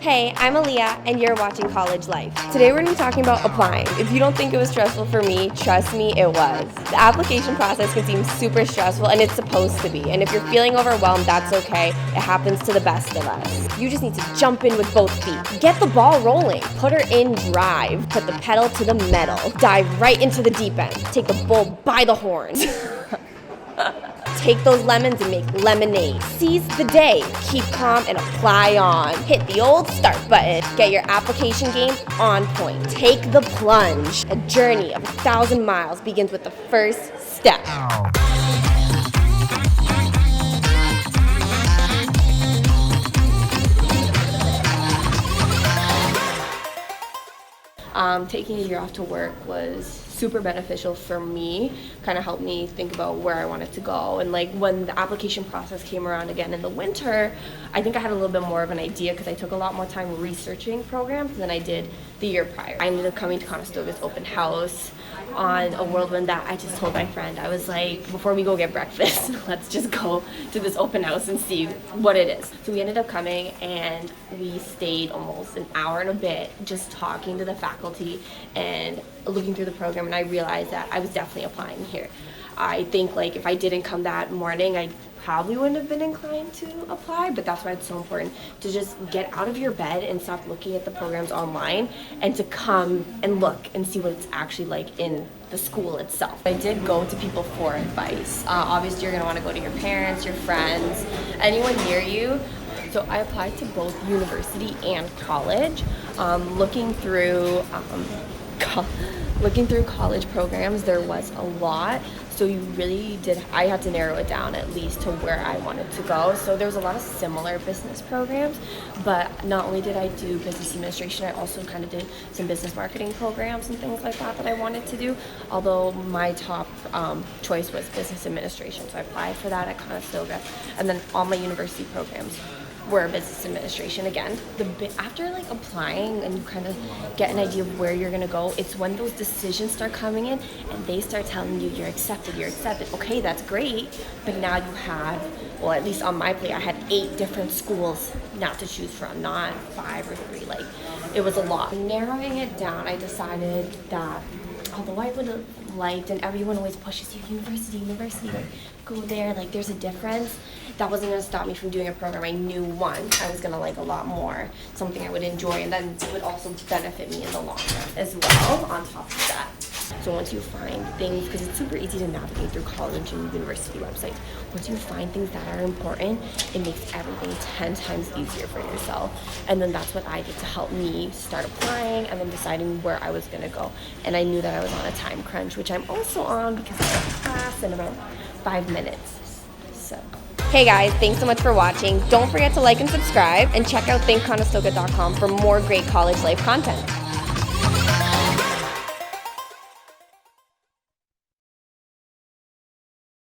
Hey, I'm Aaliyah, and you're watching College Life. Today we're going to be talking about applying. If you don't think it was stressful for me, trust me, it was. The application process can seem super stressful, and it's supposed to be. And if you're feeling overwhelmed, that's okay. It happens to the best of us. You just need to jump in with both feet. Get the ball rolling. Put her in drive. Put the pedal to the metal. Dive right into the deep end. Take the bull by the horns. Take those lemons and make lemonade. Seize the day. Keep calm and apply on. Hit the old start button. Get your application game on point. Take the plunge. A journey of 1,000 miles begins with the first step. Taking a year off to work was super beneficial for me, kind of helped me think about where I wanted to go. And like when the application process came around again in the winter, I think I had a little bit more of an idea because I took a lot more time researching programs than I did the year prior. I ended up coming to Conestoga's open house on a whirlwind that I just told my friend. I was like, before we go get breakfast, let's just go to this open house and see what it is. So we ended up coming and we stayed almost an hour and a bit just talking to the faculty and looking through the program, and I realized that I was definitely applying here. I think like if I didn't come that morning, I probably wouldn't have been inclined to apply, but that's why it's so important to just get out of your bed and stop looking at the programs online and to come and look and see what it's actually like in the school itself. I did go to people for advice. Obviously you're going to want to go to your parents, your friends, anyone near you. So I applied to both university and college. Looking through college programs, there was a lot. So I had to narrow it down at least to where I wanted to go. So there was a lot of similar business programs, but not only did I do business administration, I also kind of did some business marketing programs and things like that I wanted to do, although my top choice was business administration. So I applied for that at Conestoga, and then all my university programs were business administration again. After like applying and you kind of get an idea of where you're gonna go, it's when those decisions start coming in and they start telling you you're accepted. Okay, that's great, but now you have, well, at least on my plate, I had 8 different schools not to choose from, not 5 or 3. Like, it was a lot. Narrowing it down, I decided that although I would have liked, and everyone always pushes you, university, like, go there, like, there's a difference. That wasn't going to stop me from doing a program I knew, one, I was going to like a lot more, something I would enjoy, and then it would also benefit me in the long run as well, on top of that. So once you find things, because it's super easy to navigate through college and university websites, once you find things that are important, it makes everything 10 times easier for yourself. And then that's what I did to help me start applying and then deciding where I was going to go. And I knew that I was on a time crunch, which I'm also on because I have class in about 5 minutes. So. Hey guys, thanks so much for watching. Don't forget to like and subscribe, and check out thinkconestoga.com for more great college life content.